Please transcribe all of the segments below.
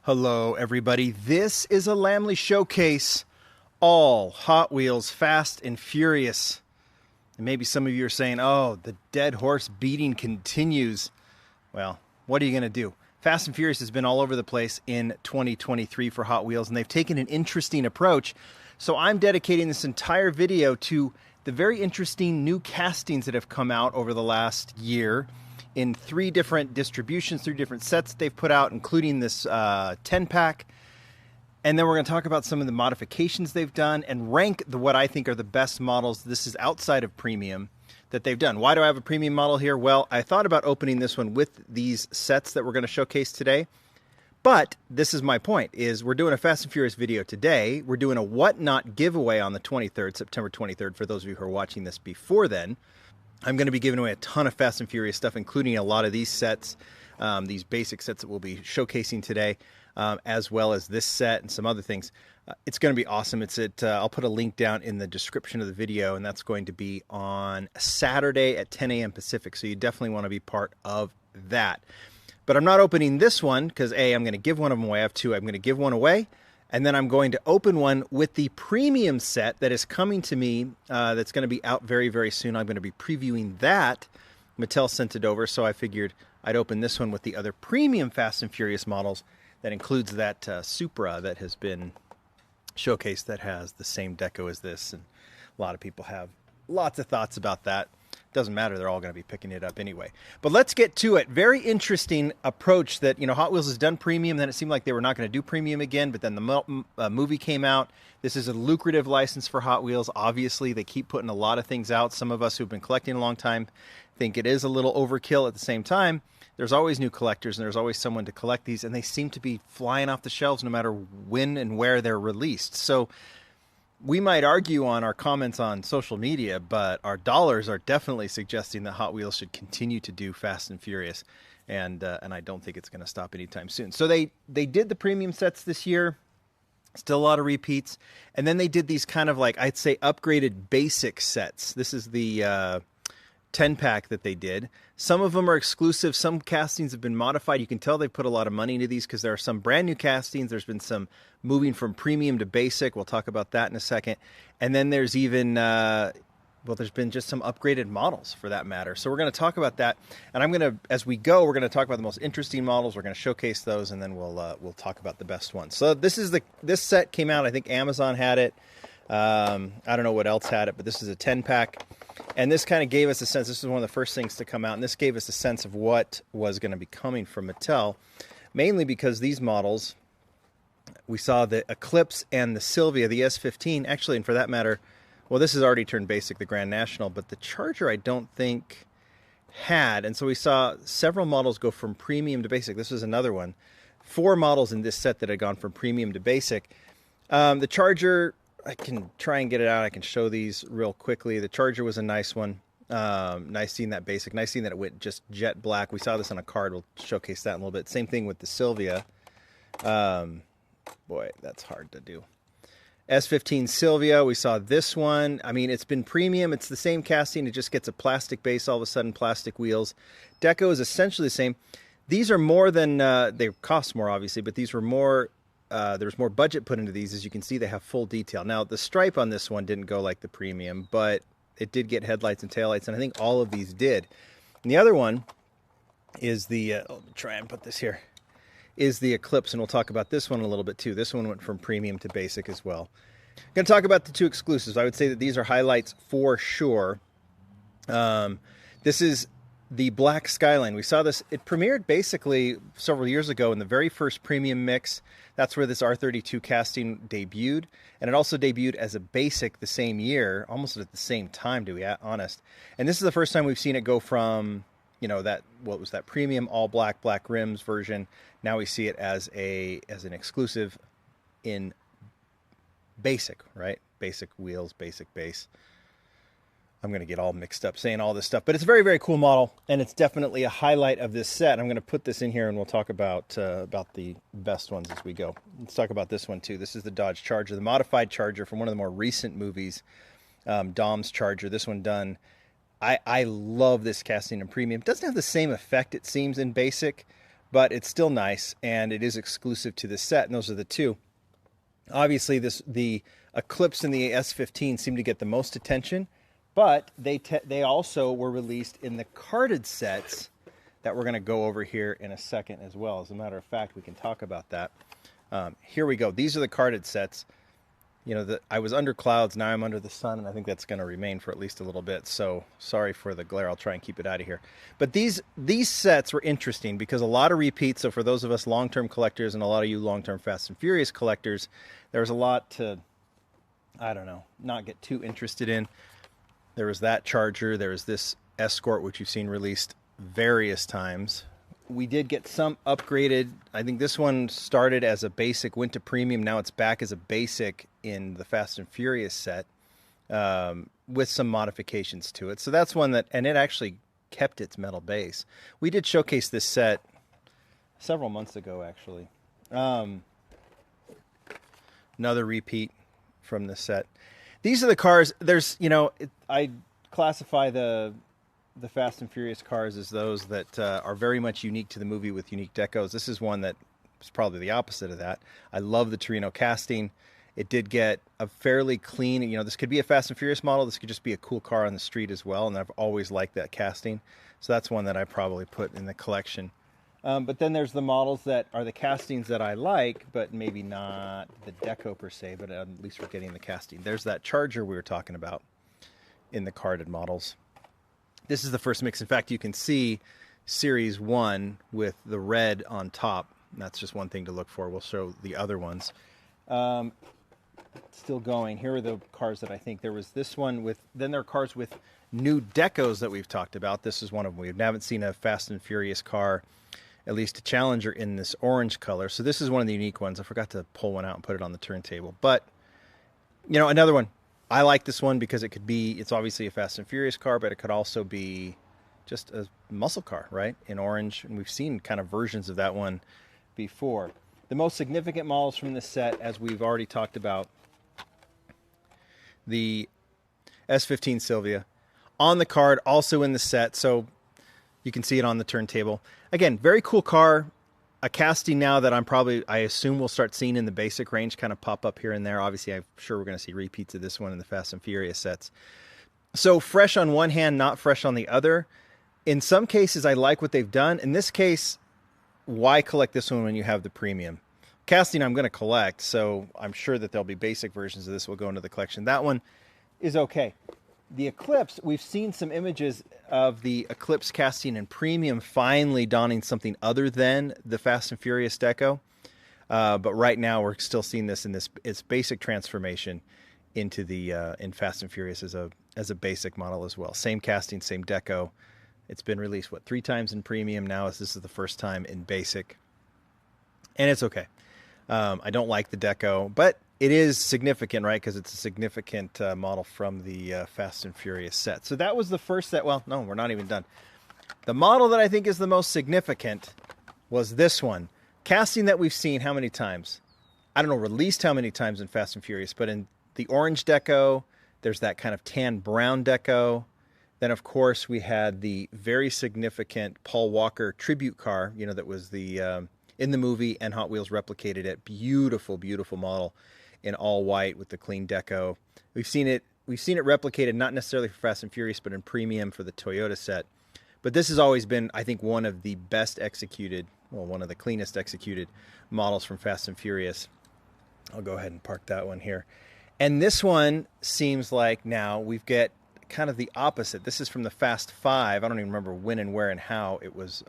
Hello, everybody. This is a Lamley showcase. All Hot Wheels Fast and Furious. And maybe some of you are saying, oh, the dead horse beating continues. Well, what are you going to do? Fast and Furious has been all over the place in 2023 for Hot Wheels, and they've taken an interesting approach. So I'm dedicating this entire video to the very interesting new castings that have come out over the last year in 3 different distributions, 3 different sets they've put out, including this 10-pack. And then we're going to talk about some of the modifications they've done and rank what I think are the best models. This is outside of premium that they've done. Why do I have a premium model here? Well, I thought about opening this one with these sets that we're going to showcase today. But this is my point, is we're doing a Fast and Furious video today. We're doing a Whatnot giveaway on the 23rd, September 23rd, for those of you who are watching this before then. I'm going to be giving away a ton of Fast and Furious stuff, including a lot of these sets, these basic sets that we'll be showcasing today, as well as this set and some other things. It's going to be awesome. I'll put a link down in the description of the video, and that's going to be on Saturday at 10 a.m. Pacific, so you definitely want to be part of that. But I'm not opening this one because, A, I'm going to give one of them away. I have 2. I'm going to give one away, and then I'm going to open one with the premium set that is coming to me that's going to be out very, very soon. I'm going to be previewing that. Mattel sent it over, so I figured I'd open this one with the other premium Fast and Furious models. That includes that Supra that has been showcased that has the same deco as this. And a lot of people have lots of thoughts about that. Doesn't matter, they're all going to be picking it up anyway. But let's get to it. Very interesting approach that, Hot Wheels has done premium, then it seemed like they were not going to do premium again, but then the movie came out. This is a lucrative license for Hot Wheels. Obviously, they keep putting a lot of things out. Some of us who've been collecting a long time think it is a little overkill. At the same time, there's always new collectors and there's always someone to collect these, and they seem to be flying off the shelves no matter when and where they're released. So we might argue on our comments on social media, but our dollars are definitely suggesting that Hot Wheels should continue to do Fast and Furious, and I don't think it's going to stop anytime soon. So they did the premium sets this year, still a lot of repeats, and then they did these kind of like, I'd say, upgraded basic sets. This is the 10-pack that they did. Some of them are exclusive. Some castings have been modified. You can tell they put a lot of money into these because there are some brand new castings. There's been some moving from premium to basic. We'll talk about that in a second. And then there's even, there's been just some upgraded models for that matter. So we're going to talk about that. And as we go, we're going to talk about the most interesting models. We're going to showcase those, and then we'll talk about the best ones. So this set came out. I think Amazon had it. I don't know what else had it, but this is a 10-pack. And this kind of gave us a sense, this was one of the first things to come out, and this gave us a sense of what was going to be coming from Mattel, mainly because these models, we saw the Eclipse and the Sylvia, the S15, actually, and for that matter, well, this has already turned basic, the Grand National, but the Charger I don't think had, and so we saw several models go from premium to basic. This was another one. 4 models in this set that had gone from premium to basic. The Charger, I can try and get it out. I can show these real quickly. The Charger was a nice one. Nice seeing that basic. Nice seeing that it went just jet black. We saw this on a card. We'll showcase that in a little bit. Same thing with the Sylvia. Boy, that's hard to do. S15 Sylvia. We saw this one. I mean, it's been premium. It's the same casting. It just gets a plastic base all of a sudden, plastic wheels. Deco is essentially the same. These are more than, they cost more obviously, but these were more, there's more budget put into these. As you can see, they have full detail. Now, the stripe on this one didn't go like the premium, but it did get headlights and taillights, and I think all of these did. And the other one is the, let me try and put this here, is the Eclipse, and we'll talk about this one a little bit too. This one went from premium to basic as well. I'm going to talk about the 2 exclusives. I would say that these are highlights for sure. This is the Black Skyline. We saw this, it premiered basically several years ago in the very first premium mix. That's where this R32 casting debuted. And it also debuted as a basic the same year, almost at the same time, to be honest. And this is the first time we've seen it go from, that, what was that, premium all black rims version. Now we see it as an exclusive in basic, right? Basic wheels, basic base. I'm going to get all mixed up saying all this stuff, but it's a very, very cool model, and it's definitely a highlight of this set. I'm going to put this in here, and we'll talk about the best ones as we go. Let's talk about this one, too. This is the Dodge Charger, the modified Charger from one of the more recent movies, Dom's Charger. This one done. I love this casting in premium. It doesn't have the same effect, it seems, in basic, but it's still nice, and it is exclusive to this set, and those are the two. Obviously, the Eclipse and the S15 seem to get the most attention, but they also were released in the carded sets that we're going to go over here in a second as well. As a matter of fact, we can talk about that. Here we go. These are the carded sets. You know, I was under clouds, now I'm under the sun, and I think that's going to remain for at least a little bit. So sorry for the glare. I'll try and keep it out of here. But these sets were interesting because a lot of repeats. So for those of us long-term collectors and a lot of you long-term Fast and Furious collectors, there was a lot to, I don't know, not get too interested in. There was that Charger. There was this Escort, which you've seen released various times. We did get some upgraded. I think this one started as a basic, went to premium. Now it's back as a basic in the Fast and Furious set with some modifications to it. So that's one that, and it actually kept its metal base. We did showcase this set several months ago, actually. Another repeat from the set. These are the cars. There's, you know, I classify the Fast and Furious cars as those that are very much unique to the movie with unique decos. This is one that is probably the opposite of that. I love the Torino casting. It did get a fairly clean, you know, this could be a Fast and Furious model. This could just be a cool car on the street as well, and I've always liked that casting. So that's one that I probably put in the collection. But then there's the models that are the castings that I like, but maybe not the deco per se, but at least we're getting the casting. There's that Charger we were talking about in the carded models. This is the first mix. In fact, you can see Series 1 with the red on top. That's just one thing to look for. We'll show the other ones. Still going. Here are the cars that I think. There was this one with, then there are cars with new decos that we've talked about. This is one of them. We haven't seen a Fast and Furious car, at least a Challenger, in this orange color. So this is one of the unique ones. I forgot to pull one out and put it on the turntable. But, you know, another one. I like this one because it could be, it's obviously a Fast and Furious car, but it could also be just a muscle car, right? In orange. And we've seen kind of versions of that one before. The most significant models from this set, as we've already talked about, the S15 Silvia on the card, also in the set. So you can see it on the turntable. Again, very cool car. A casting now that I assume we'll start seeing in the basic range kind of pop up here and there. Obviously, I'm sure we're going to see repeats of this one in the Fast and Furious sets. So fresh on one hand, not fresh on the other. In some cases, I like what they've done. In this case, why collect this one when you have the premium? Casting I'm going to collect, so I'm sure that there'll be basic versions of this will go into the collection. That one is okay. The Eclipse, we've seen some images of the Eclipse casting in premium finally donning something other than the Fast and Furious deco. But right now we're still seeing this in its basic transformation into the in Fast and Furious as a basic model as well. Same casting, same deco. It's been released, 3 times in premium. Now this is the first time in basic. And it's okay. I don't like the deco, but it is significant, right? Because it's a significant model from the Fast and Furious set. So that was the first set. Well, no, we're not even done. The model that I think is the most significant was this one. Casting that we've seen how many times? I don't know, released how many times in Fast and Furious, but in the orange deco, there's that kind of tan brown deco. Then, of course, we had the very significant Paul Walker tribute car, you know, that was the in the movie, and Hot Wheels replicated it. Beautiful, beautiful model in all white with the clean deco. We've seen it replicated, not necessarily for Fast and Furious, but in premium for the Toyota set. But this has always been, I think, one of the best executed, well, one of the cleanest executed models from Fast and Furious. I'll go ahead and park that one here. And this one seems like now we've got kind of the opposite. This is from the Fast 5. I don't even remember when and where and how it was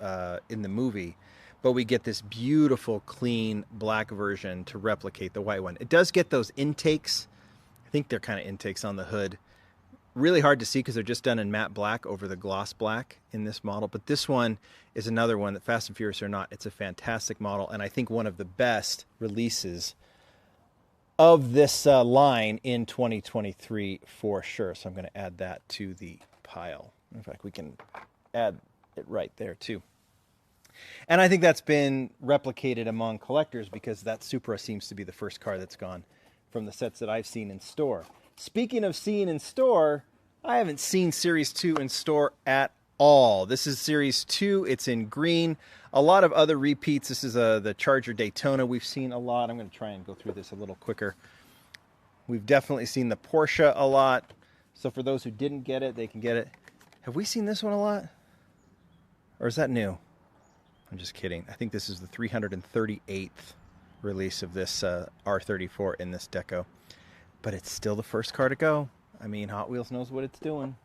in the movie. But we get this beautiful, clean black version to replicate the white one. It does get those intakes. I think they're kind of intakes on the hood. Really hard to see because they're just done in matte black over the gloss black in this model. But this one is another one that, Fast and Furious or not, it's a fantastic model. And I think one of the best releases of this line in 2023 for sure. So I'm going to add that to the pile. In fact, we can add it right there too. And I think that's been replicated among collectors because that Supra seems to be the first car that's gone from the sets that I've seen in store. Speaking of seeing in store, I haven't seen Series 2 in store at all. This is Series 2. It's in green. A lot of other repeats. This is the Charger Daytona. We've seen a lot. I'm going to try and go through this a little quicker. We've definitely seen the Porsche a lot. So for those who didn't get it, they can get it. Have we seen this one a lot? Or is that new? I'm just kidding. I think this is the 338th release of this R34 in this deco. But it's still the first car to go. I mean, Hot Wheels knows what it's doing.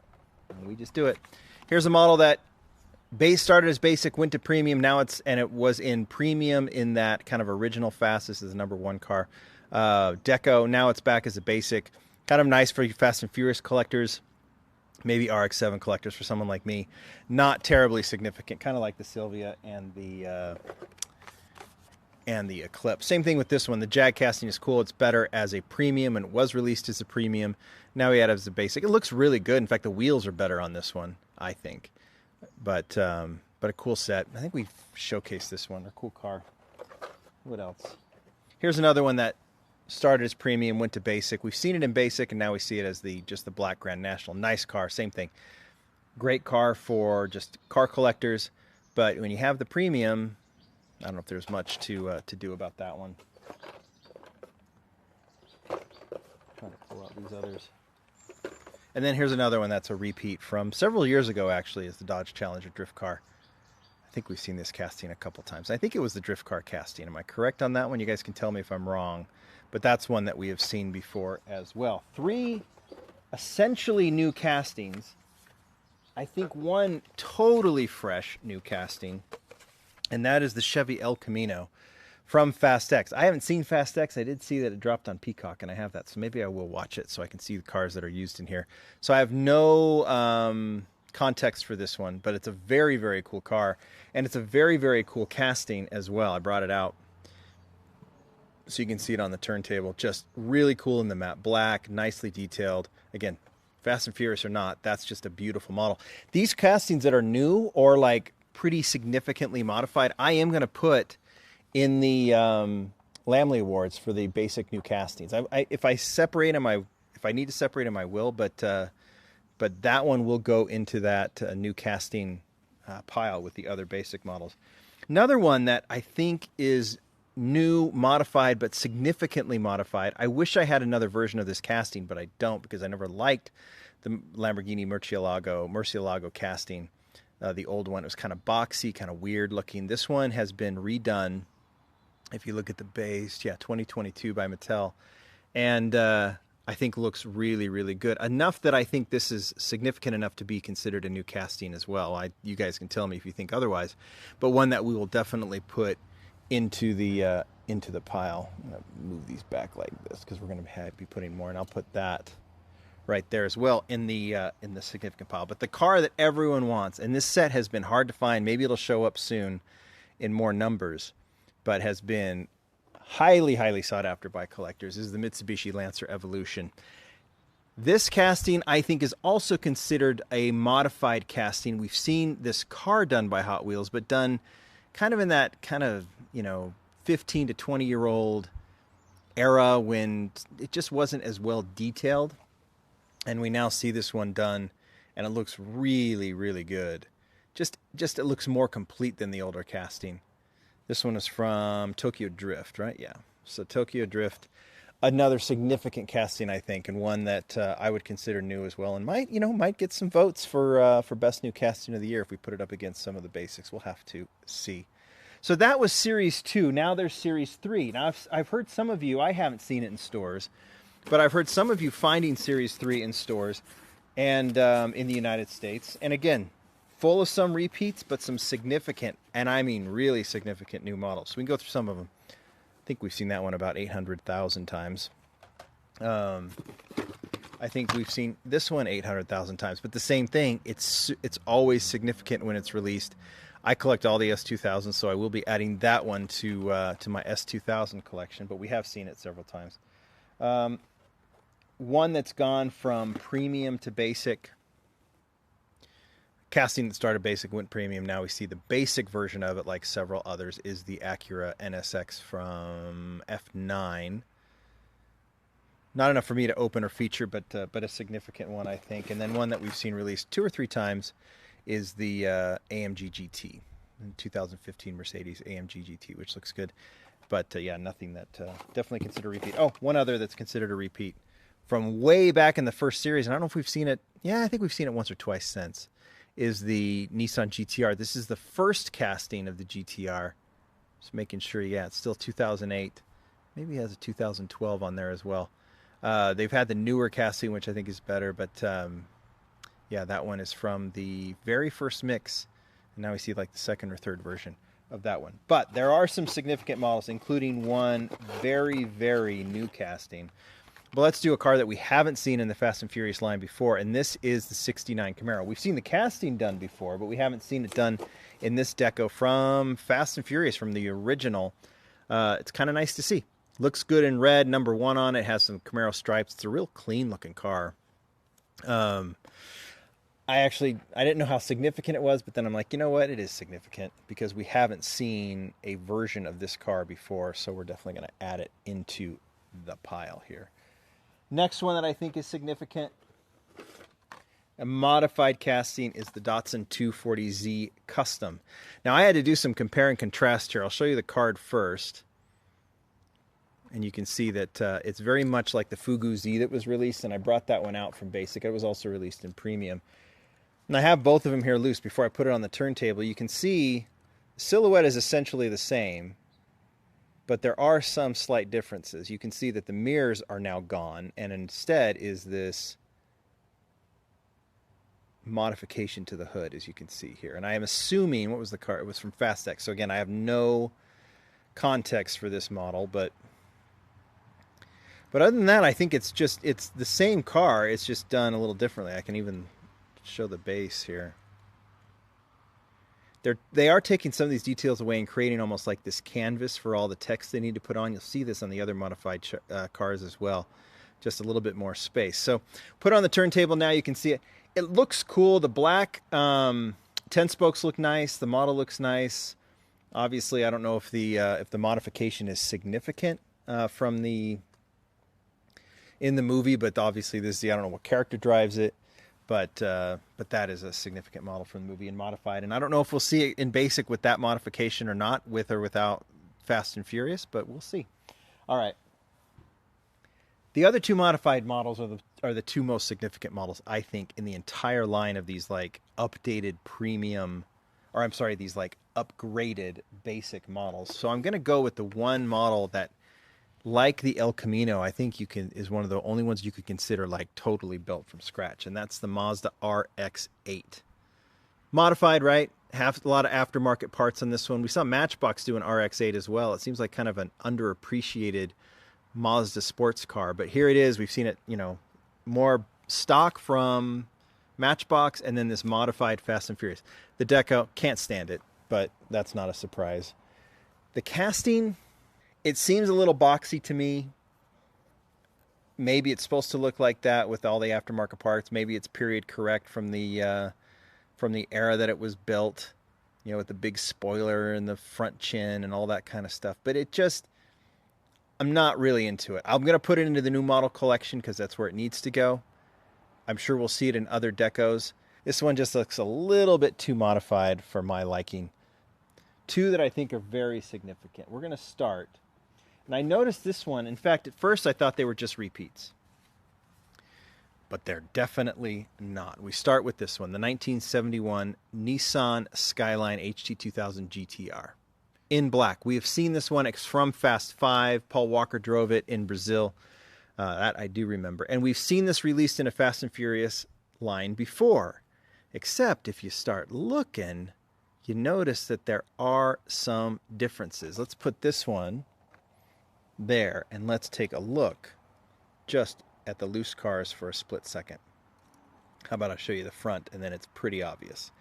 And we just do it. Here's a model that started as basic, went to premium. Now it was in premium in that kind of original fast. This is the #1 car. Deco. Now it's back as a basic. Kind of nice for you Fast and Furious collectors. Maybe RX-7 collectors for someone like me. Not terribly significant. Kind of like the Silvia and the Eclipse. Same thing with this one. The Jag casting is cool. It's better as a premium, and it was released as a premium. Now we had it as a basic. It looks really good. In fact, the wheels are better on this one, I think. But a cool set. I think we showcased this one. A cool car. What else? Here's another one that started as premium, went to basic. We've seen it in basic, and now we see it as just the black Grand National. Nice car. Same thing. Great car for just car collectors. But when you have the premium, I don't know if there's much to do about that one. Trying to pull out these others. And then here's another one that's a repeat from several years ago, actually, is the Dodge Challenger drift car. I think we've seen this casting a couple times. I think it was the drift car casting. Am I correct on that one? You guys can tell me if I'm wrong. But that's one that we have seen before as well. 3 essentially new castings. I think one totally fresh new casting, and that is the Chevy El Camino from Fast X. I haven't seen Fast X. I did see that it dropped on Peacock, and I have that, so maybe I will watch it so I can see the cars that are used in here. So I have no context for this one, but it's a very, very cool car, and it's a very, very cool casting as well. I brought it out so you can see it on the turntable. Just really cool in the matte black, nicely detailed. Again, Fast and Furious or not, that's just a beautiful model. These castings that are new or like pretty significantly modified, I am going to put in the Lamley Awards for the basic new castings. If I separate them, if I need to separate them, I will. But that one will go into that new casting pile with the other basic models. Another one that I think is new, modified, but significantly modified. I wish I had another version of this casting, but I don't, because I never liked the Lamborghini Murcielago casting. The old one, it was kind of boxy, kind of weird looking. This one has been redone. If you look at the base, 2022 by Mattel. And I think looks really, really good. Enough that I think this is significant enough to be considered a new casting as well. You guys can tell me if you think otherwise. But one that we will definitely put into the pile. I'm going to move these back like this because we're going to be putting more, and I'll put that right there as well in the significant pile. But the car that everyone wants, and this set has been hard to find, maybe it'll show up soon in more numbers, but has been highly, highly sought after by collectors, is the Mitsubishi Lancer Evolution. This casting, I think, is also considered a modified casting. We've seen this car done by Hot Wheels, but done kind of in that kind of, 15 to 20-year-old era when it just wasn't as well detailed. And we now see this one done, and it looks really, really good. Just it looks more complete than the older casting. This one is from Tokyo Drift, right? Yeah. So Tokyo Drift, another significant casting, I think, and one that I would consider new as well, and might get some votes for best new casting of the year if we put it up against some of the basics. We'll have to see. So that was Series 2. Now there's Series 3. Now I've heard some of you, I haven't seen it in stores, but I've heard some of you finding Series 3 in stores and in the United States. And again, full of some repeats, but some significant, and I mean really significant new models. So we can go through some of them. I think we've seen that one about 800,000 times. I think we've seen this one 800,000 times, but the same thing. It's always significant when it's released. I collect all the S2000s, so I will be adding that one to my S2000 collection, but we have seen it several times. One that's gone from premium to basic. Casting that started basic went premium. Now we see the basic version of it, like several others, is the Acura NSX from F9. Not enough for me to open or feature, but a significant one, I think. And then one that we've seen released 2 or 3 times is the AMG GT, 2015 Mercedes AMG GT, which looks good. But yeah, nothing that definitely consider a repeat. Oh, one other that's considered a repeat from way back in the first series, and I don't know if we've seen it. Yeah, I think we've seen it once or twice since, is the Nissan GTR. This is the first casting of the GTR. Just making sure, yeah, it's still 2008. Maybe it has a 2012 on there as well. They've had the newer casting, which I think is better, but yeah, that one is from the very first mix. And now we see like the second or third version of that one. But there are some significant models, including one very, very new casting. But let's do a car that we haven't seen in the Fast and Furious line before, and this is the 69 Camaro. We've seen the casting done before, but we haven't seen it done in this deco from Fast and Furious, from the original. It's kind of nice to see. Looks good in red, number 1 on it, has some Camaro stripes. It's a real clean looking car. I didn't know how significant it was, but then I'm like, you know what? It is significant because we haven't seen a version of this car before, so we're definitely going to add it into the pile here. Next one that I think is significant, a modified casting, is the Datsun 240Z Custom. Now, I had to do some compare and contrast here. I'll show you the card first. And you can see that it's very much like the Fugu Z that was released, and I brought that one out from Basic. It was also released in Premium. And I have both of them here loose before I put it on the turntable. You can see the silhouette is essentially the same, but there are some slight differences. You can see that the mirrors are now gone, and instead is this modification to the hood, as you can see here. And I am assuming, what was the car? It was from Fast X. So again, I have no context for this model, but other than that, I think it's the same car. It's just done a little differently. I can even show the base here. They are taking some of these details away and creating almost like this canvas for all the text they need to put on. You'll see this on the other modified cars as well. Just a little bit more space. So put it on the turntable now. You can see it. It looks cool. The black 10 spokes look nice. The model looks nice. Obviously, I don't know if the modification is significant from in the movie, but obviously this is I don't know what character drives it, but that is a significant model from the movie and modified. And I don't know if we'll see it in Basic with that modification or not, with or without Fast and Furious, but we'll see. All right. The other two modified models are the two most significant models, I think, in the entire line of these like updated premium, or I'm sorry, these like upgraded Basic models. So I'm going to go with the one model that, like the El Camino, I think is one of the only ones you could consider like totally built from scratch, and that's the Mazda RX-8. Modified, right? A lot of aftermarket parts on this one. We saw Matchbox do an RX-8 as well. It seems like kind of an underappreciated Mazda sports car, but here it is. We've seen it, more stock from Matchbox, and then this modified Fast and Furious. The deco, can't stand it, but that's not a surprise. The casting, it seems a little boxy to me. Maybe it's supposed to look like that with all the aftermarket parts. Maybe it's period correct from the era that it was built, with the big spoiler and the front chin and all that kind of stuff. But I'm not really into it. I'm going to put it into the new model collection because that's where it needs to go. I'm sure we'll see it in other decos. This one just looks a little bit too modified for my liking. Two that I think are very significant. We're going to start. And I noticed this one. In fact, at first I thought they were just repeats. But they're definitely not. We start with this one, the 1971 Nissan Skyline HT2000 GTR. In black. We have seen this one. It's from Fast 5. Paul Walker drove it in Brazil. That I do remember. And we've seen this released in a Fast and Furious line before. Except if you start looking, you notice that there are some differences. Let's put this one there, and let's take a look just at the loose cars for a split second. How about I show you the front, and then it's pretty obvious.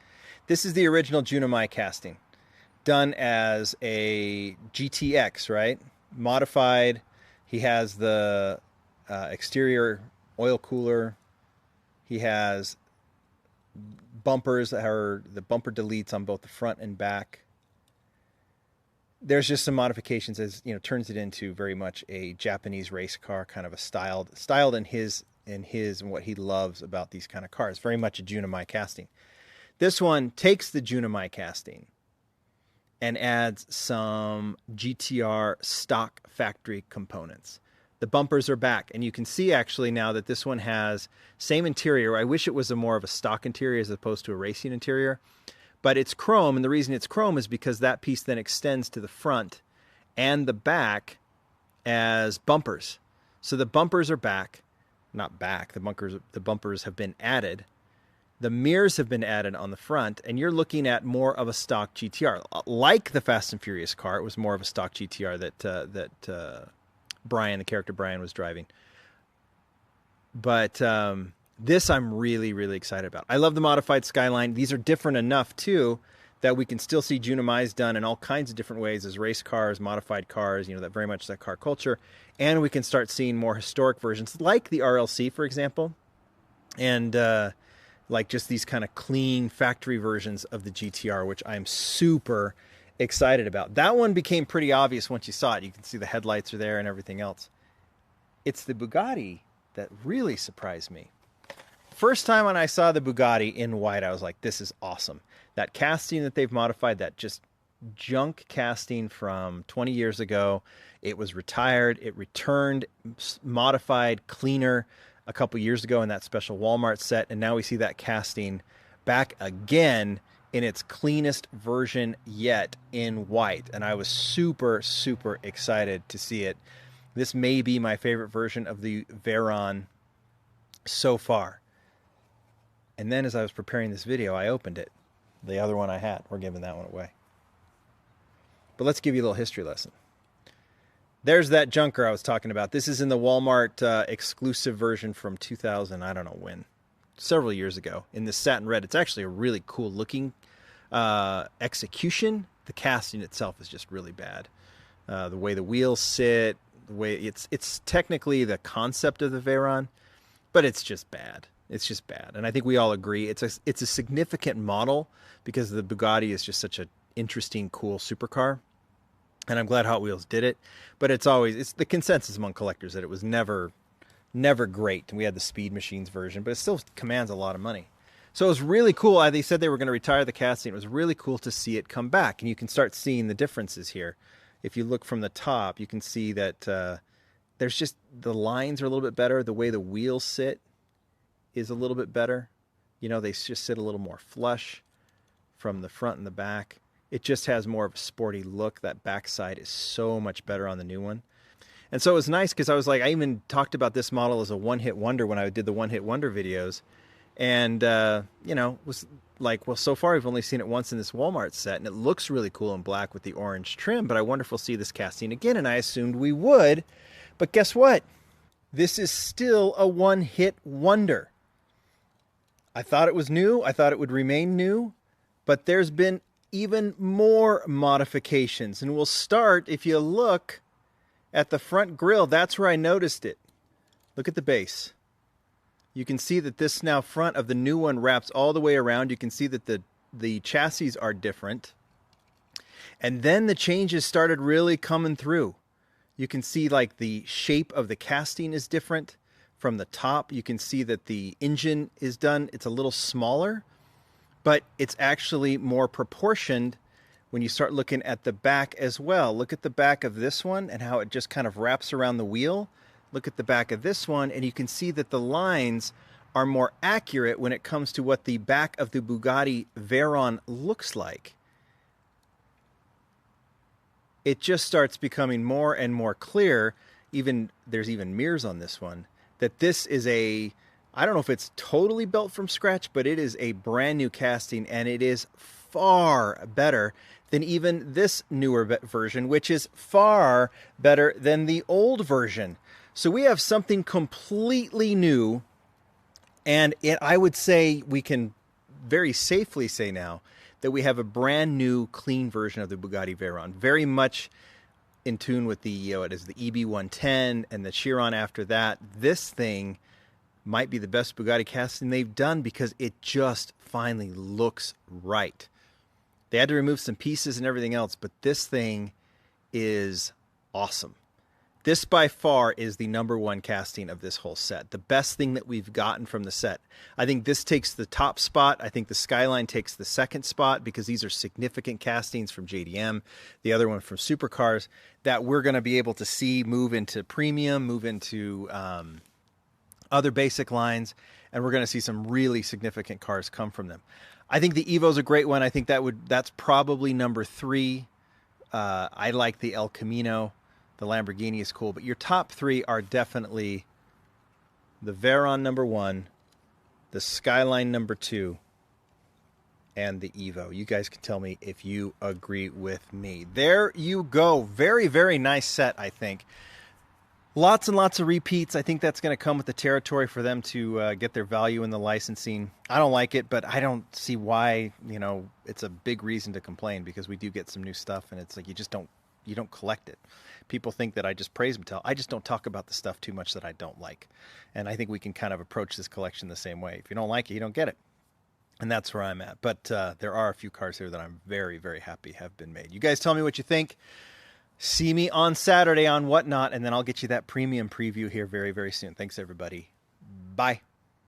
This is the original Junimai casting, done as a GTX, right? Modified. He has the exterior oil cooler. He has bumpers that are the bumper deletes on both the front and back. There's just some modifications, as turns it into very much a Japanese race car, kind of a styled in his and what he loves about these kind of cars. Very much a Junimai casting. This one takes the Junimai casting and adds some GTR stock factory components. The bumpers are back, and you can see actually now that this one has same interior. I wish it was more of a stock interior as opposed to a racing interior, but it's chrome, and the reason it's chrome is because that piece then extends to the front and the back as bumpers. So the bumpers are back, not back, the bumpers have been added. The mirrors have been added on the front, and you're looking at more of a stock GTR. Like the Fast and Furious car, it was more of a stock GTR that Brian, the character Brian, was driving. But this I'm really, really excited about. I love the modified Skyline. These are different enough, too, that we can still see Junimai's done in all kinds of different ways as race cars, modified cars, you know, that very much that car culture. And we can start seeing more historic versions, like the RLC, for example, and like just these kind of clean factory versions of the GTR, which I'm super excited about. That one became pretty obvious once you saw it. You can see the headlights are there and everything else. It's the Bugatti that really surprised me. First time when I saw the Bugatti in white, I was like, this is awesome. That casting that they've modified, that just junk casting from 20 years ago, it was retired. It returned, modified, cleaner a couple years ago in that special Walmart set. And now we see that casting back again in its cleanest version yet in white. And I was super, super excited to see it. This may be my favorite version of the Veyron so far. And then as I was preparing this video, I opened it. The other one I had. We're giving that one away. But let's give you a little history lesson. There's that junker I was talking about. This is in the Walmart exclusive version from 2000, I don't know when, several years ago, in this satin red. It's actually a really cool looking execution. The casting itself is just really bad. The way the wheels sit, the way it's technically the concept of the Veyron, but it's just bad. It's just bad. And I think we all agree it's a significant model because the Bugatti is just such an interesting, cool supercar. And I'm glad Hot Wheels did it. But it's the consensus among collectors that it was never great. And we had the Speed Machines version, but it still commands a lot of money. So it was really cool. They said they were going to retire the casting. It was really cool to see it come back. And you can start seeing the differences here. If you look from the top, you can see that there's just the lines are a little bit better. The way the wheels sit is a little bit better. You know, they just sit a little more flush from the front and the back. It just has more of a sporty look. That backside is so much better on the new one. And so it was nice because I was like, I even talked about this model as a one-hit wonder when I did the one-hit wonder videos. And, you know, was like, well, so far I've only seen it once in this Walmart set, and it looks really cool in black with the orange trim, but I wonder if we'll see this casting again, and I assumed we would. But guess what? This is still a one-hit wonder. I thought it was new. I thought it would remain new, but there's been even more modifications. And we'll start, if you look at the front grille, that's where I noticed it. Look at the base. You can see that this now front of the new one wraps all the way around. You can see that the chassis are different. And then the changes started really coming through. You can see like the shape of the casting is different from the top. You can see that the engine is done. It's a little smaller, but it's actually more proportioned when you start looking at the back as well. Look at the back of this one and how it just kind of wraps around the wheel. Look at the back of this one, and you can see that the lines are more accurate when it comes to what the back of the Bugatti Veyron looks like. It just starts becoming more and more clear. There's even mirrors on this one, that this is I don't know if it's totally built from scratch, but it is a brand new casting, and it is far better than even this newer version, which is far better than the old version. So we have something completely new, and I would say we can very safely say now that we have a brand new, clean version of the Bugatti Veyron, very much in tune with the EB110 and the Chiron after that. This thing might be the best Bugatti casting they've done because it just finally looks right. They had to remove some pieces and everything else, but this thing is awesome. This by far is the number one casting of this whole set. The best thing that we've gotten from the set. I think this takes the top spot. I think the Skyline takes the second spot because these are significant castings from JDM. The other one from Supercars that we're going to be able to see move into premium, move into other basic lines, and we're going to see some really significant cars come from them. I think the Evo's a great one. I think that's probably number 3. I like the El Camino. The Lamborghini is cool, but your top 3 are definitely the Veyron number 1, the Skyline number 2, and the Evo. You guys can tell me if you agree with me. There you go. Very, very nice set, I think. Lots and lots of repeats. I think that's going to come with the territory for them to get their value in the licensing. I don't like it, but I don't see why, it's a big reason to complain because we do get some new stuff, and it's like you don't collect it. People think that I just praise Mattel. I just don't talk about the stuff too much that I don't like. And I think we can kind of approach this collection the same way. If you don't like it, you don't get it. And that's where I'm at. But there are a few cars here that I'm very, very happy have been made. You guys tell me what you think. See me on Saturday on Whatnot, and then I'll get you that premium preview here very, very soon. Thanks, everybody. Bye.